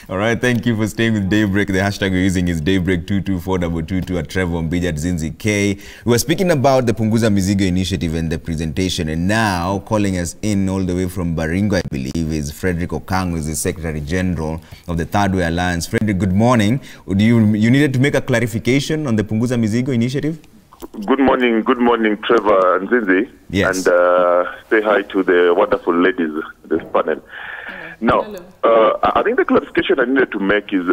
All right, thank you for staying with Daybreak. The hashtag we're using is Daybreak22422 at Trevor Mbija Zinzi K. We were speaking about the Punguza Mizigo initiative and the presentation, and now calling us in all the way from Baringo, I believe, is Frederick Okango, is the Secretary General of the Third Way Alliance. Frederick, good morning. You needed to make a clarification on the Punguza Mizigo initiative? Good morning, Trevor and Zinzi. Yes. And say hi to the wonderful ladies in this panel. Now, I think the clarification I needed to make is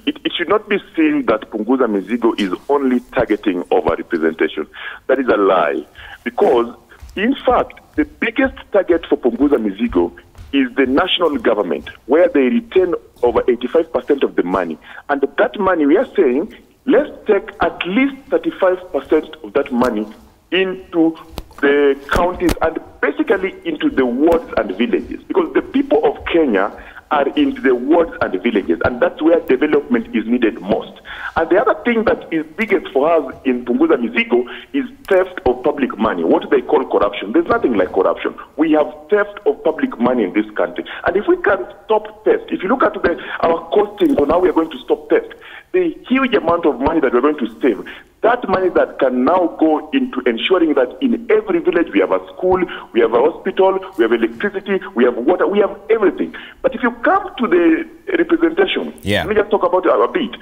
it should not be seen that Punguza Mizigo is only targeting over-representation. That is a lie. Because, in fact, the biggest target for Punguza Mizigo is the national government, where they retain over 85% of the money. And that money, we are saying, let's take at least 35% of that money into the counties and basically into the wards and villages, because the people of Kenya are into the wards and villages, and that's where development is needed most. And the other thing that is biggest for us in Punguza Mizigo is theft of public money, what they call corruption. There's nothing like corruption. We have theft of public money in this country. And if we can stop theft, if you look at our costings on how we are going to stop theft, the huge amount of money that we're going to save, that money that can now go into ensuring that in every village we have a school, we have a hospital, we have electricity, we have water, we have everything. But if you come to the representation, let me just talk about it a bit.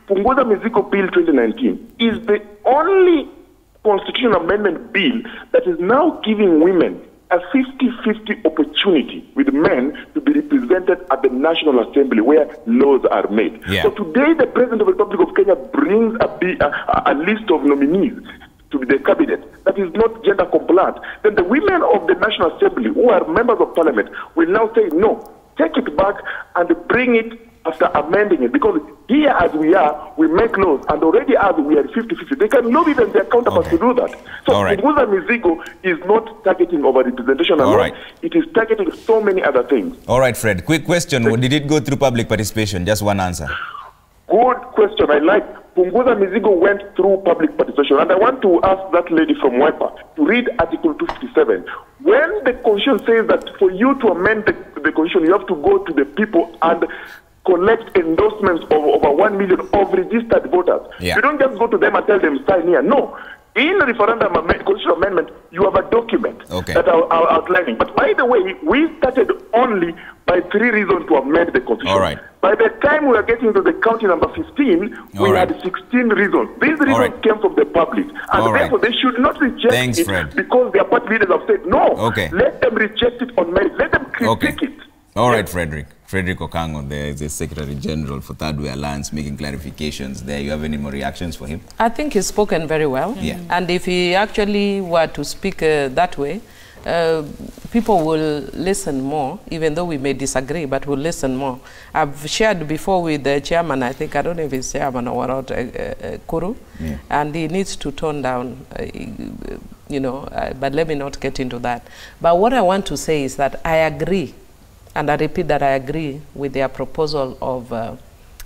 Punguza Mizigo Bill 2019 is the only constitutional amendment bill that is now giving women a 50-50 opportunity with men to be represented at the National Assembly where laws are made. So today the President of the Republic of Kenya brings a list of nominees to the cabinet that is not gender compliant. Then the women of the National Assembly, who are members of parliament, will now say, no, take it back and bring it after amending it, because here as we are, we make laws, and already as we are 50-50, they can lobby them, their counterparts to do that. So Punguza Mizigo is not targeting over-representation alone, it is targeting so many other things. All right, Fred, quick question. Did it go through public participation? Just one answer. Good question. I like Punguza Mizigo went through public participation, and I want to ask that lady from Wiper to read Article 257. When the Constitution says that for you to amend the Constitution, you have to go to the people and collect endorsements of over 1 million of registered voters. You don't just go to them and tell them sign here. No. In the referendum constitutional amendment, you have a document that are outlining. But by the way, we started only by 3 reasons to amend the Constitution. By the time we were getting to the county number 15, we had 16 reasons. These reasons came from the public. And therefore, they should not reject it because their party leaders have said, no, let them reject it on merit. Let them critique it. All right, Frederick Okango, there is the Secretary General for Third Way Alliance making clarifications there. You have any more reactions for him? I think he's spoken very well. And if he actually were to speak that way, people will listen more, even though we may disagree, but will listen more. I've shared before with the chairman, I don't know if he's chairman or not, Kuru, and he needs to tone down, but let me not get into that. But what I want to say is that I agree, and I repeat that I agree with their proposal of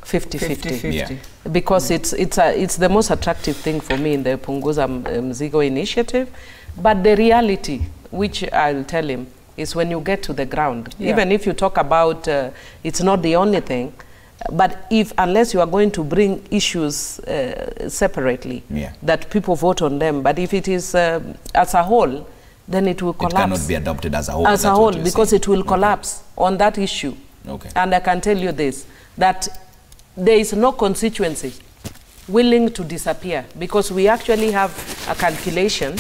50-50. Because it's the most attractive thing for me in the Punguza Mizigo initiative. But the reality, which I'll tell him, is when you get to the ground, even if you talk about it's not the only thing, but unless you are going to bring issues separately, that people vote on them, but if it is as a whole, then it will collapse. It cannot be adopted as a whole. As a whole, because it will collapse on that issue. And I can tell you this, that there is no constituency willing to disappear, because we actually have a calculation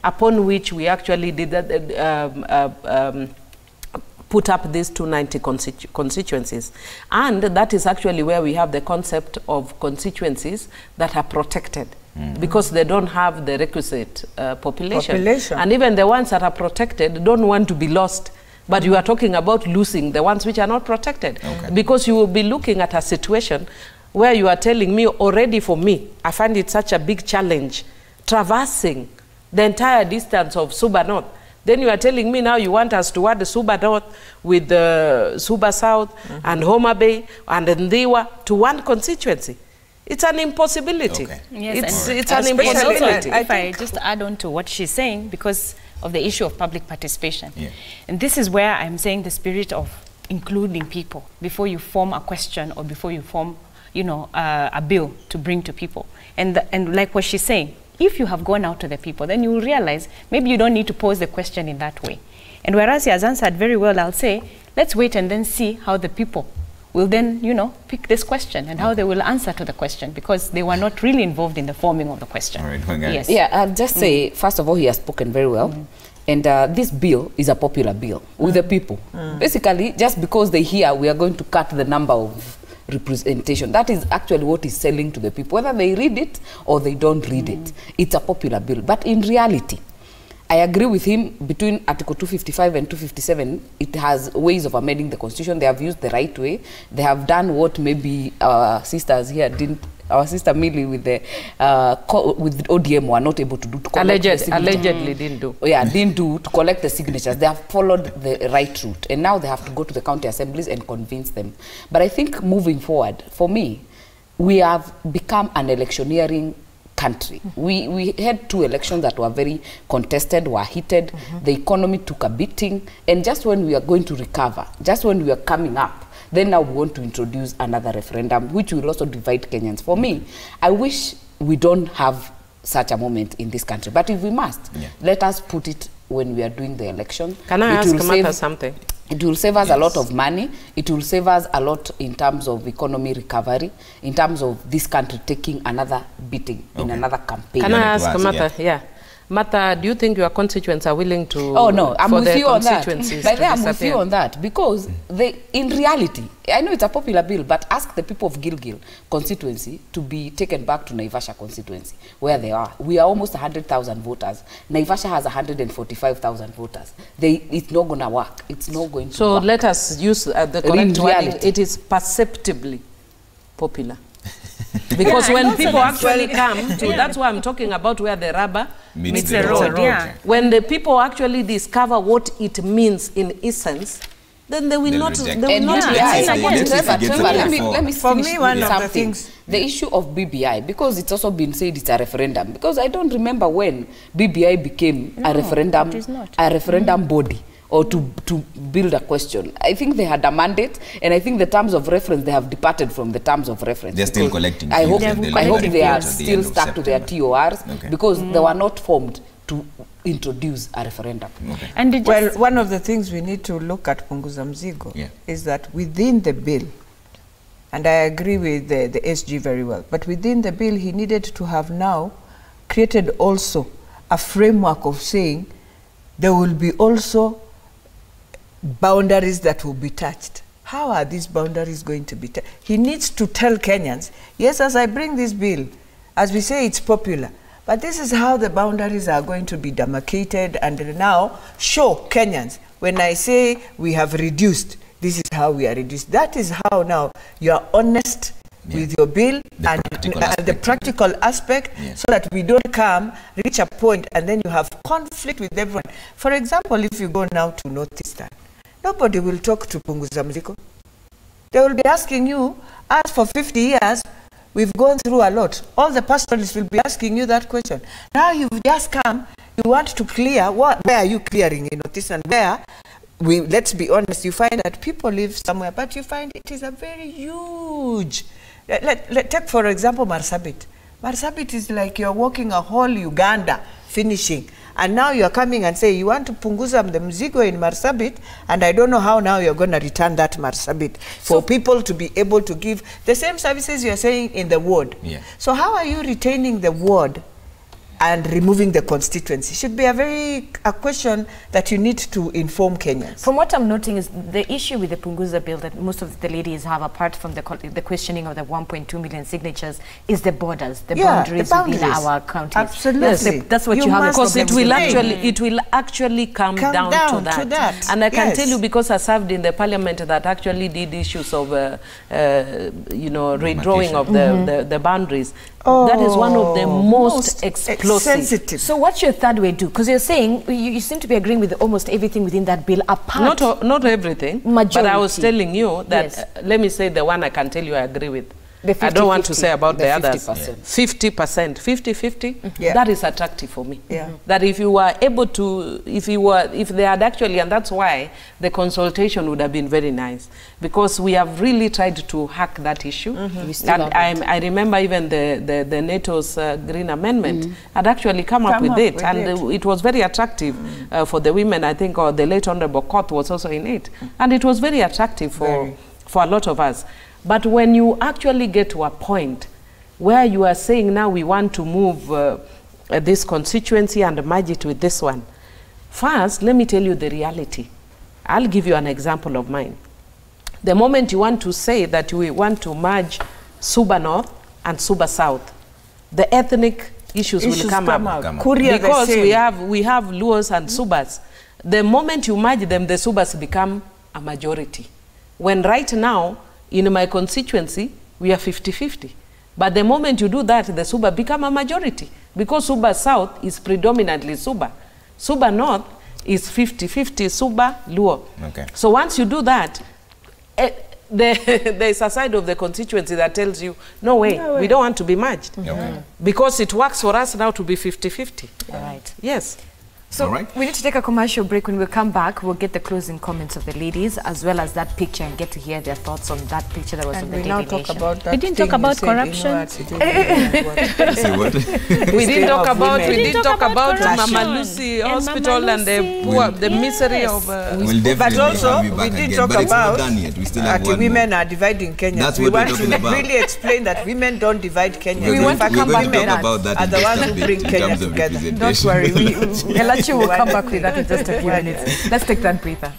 upon which we actually did that, put up these 290 constituencies. And that is actually where we have the concept of constituencies that are protected. Because they don't have the requisite population. And even the ones that are protected don't want to be lost. But you are talking about losing the ones which are not protected. Because you will be looking at a situation where you are telling me, already for me, I find it such a big challenge, traversing the entire distance of Suba North. Then you are telling me now you want us to add the Suba North with the Suba South and Homa Bay and Ndiwa to one constituency. It's an impossibility. Yes, it's an impossibility. If I just add on to what she's saying, because of the issue of public participation. And this is where I'm saying the spirit of including people before you form a question or before you form, you know, a bill to bring to people. And like what she's saying, if you have gone out to the people, then you will realize maybe you don't need to pose the question in that way. And whereas he has answered very well, I'll say, let's wait and then see how the people will then, you know, pick this question and how they will answer to the question, because they were not really involved in the forming of the question. All right, yes. Yeah, I'll just say, first of all, he has spoken very well. And this bill is a popular bill with the people. Basically, just because they hear we are going to cut the number of representation, that is actually what is selling to the people. Whether they read it or they don't read it, it's a popular bill. But in reality, I agree with him, between Article 255 and 257, it has ways of amending the Constitution. They have used the right way. They have done what maybe our sisters here didn't, our sister Millie with the with ODM were not able to do. To Allegedly didn't do. Yeah, didn't do, to collect the signatures. They have followed the right route. And now they have to go to the county assemblies and convince them. But I think moving forward, for me, we have become an electioneering country. We had 2 elections that were very contested, were heated. The economy took a beating. And just when we are going to recover, just when we are coming up, then now we want to introduce another referendum, which will also divide Kenyans. For me, I wish we don't have such a moment in this country. But if we must, let us put it when we are doing the election. Can I ask Martha something? It will save us a lot of money. It will save us a lot in terms of economy recovery, in terms of this country taking another beating in another campaign. Can I ask Martha? Yeah. Martha, do you think your constituents are willing to? Oh no, I'm with you on that. But I'm with you on that, because in reality, I know it's a popular bill, but ask the people of Gilgil constituency to be taken back to Naivasha constituency, where they are. We are almost 100,000 voters. Naivasha has 145,000 voters. It's not going to work. It's not going to so work. So let us use the correct wording. It is perceptibly popular. Because when people actually come to, that's why I'm talking about where the rubber meets the road. When the people actually discover what it means in essence, then they will not. Let me finish with something. The issue of BBI, because it's also been said it's a referendum. Because I don't remember when BBI became a referendum body, or to build a question. I think they had a mandate, and I think the terms of reference, they have departed from the terms of reference. They're still collecting. I hope they are still stuck to their TORs, because they were not formed to introduce a referendum. And well, one of the things we need to look at, punguza mzigo, is that within the bill, and I agree with the SG very well, but within the bill, he needed to have now created also a framework of saying there will be also boundaries that will be touched. How are these boundaries going to be touched? He needs to tell Kenyans, yes, as I bring this bill, as we say, it's popular, but this is how the boundaries are going to be demarcated, and now show Kenyans, when I say we have reduced, this is how we are reduced. That is how now you are honest with your bill and the practical aspect, so that we don't reach a point and then you have conflict with everyone. For example, if you go now to Northeastern, nobody will talk to punguza mzigo. They will be asking you, as for 50 years, we've gone through a lot. All the pastoralists will be asking you that question. Now you've just come, you want to clear, where are you clearing in Northeastern? Where, let's be honest, you find that people live somewhere, but you find it is a very huge. Take, for example, Marsabit. Marsabit is like you're walking a whole Uganda, finishing. And now you're coming and say, you want to punguza the mzigo in Marsabit, and I don't know how now you're going to return that Marsabit for people to be able to give the same services you're saying in the ward. So how are you retaining the ward and removing the constituency? Should be a question that you need to inform Kenyans. From what I'm noting is the issue with the punguza bill that most of the ladies have, apart from the questioning of the 1.2 million signatures, is the borders, the boundaries within our counties. Absolutely. That's what you have. Because it will actually come down to that. And I can tell you, because I served in the parliament that actually did issues of redrawing of the boundaries. That is one of the most explosive. Sensitive. So what's your third way do? Because you're saying you seem to be agreeing with almost everything within that bill, apart not everything, majority. But I was telling you that let me say the one I can tell you I agree with. I don't want to say about the others. 50%. 50%, 50-50, Yeah. that is attractive for me. Yeah. That if you were able to, if they had actually, and that's why the consultation would have been very nice, because we have really tried to hack that issue. And I remember even the NATO's Green Amendment had actually come up with it, and it was very attractive for the women, I think, or the late Honorable Court was also in it. And it was very attractive for a lot of us. But when you actually get to a point where you are saying now we want to move this constituency and merge it with this one, first, let me tell you the reality. I'll give you an example of mine. The moment you want to say that we want to merge Suba North and Suba South, the ethnic issues will come up. Because we have Luos and Subas. The moment you merge them, the Subas become a majority. When right now, in my constituency, we are 50-50. But the moment you do that, the Suba become a majority. Because Suba South is predominantly Suba. Suba North is 50-50 Suba, Luo. Okay. So once you do that, there is a side of the constituency that tells you, no way, we don't want to be merged. Okay. Because it works for us now to be 50-50. All right. Yes. So we need to take a commercial break. When we come back, we'll get the closing comments of the ladies as well as that picture and get to hear their thoughts on that picture that was on the Daily Nation. We didn't talk about corruption. We didn't talk about Mama Lucy Hospital and the misery of... But also, we did talk about that women are dividing Kenya. We want to really explain that women don't divide Kenya. We want to come back women to that. are the ones who bring Kenya together. Don't worry. Elachi will come back with that in just a few minutes. Let's take that breather.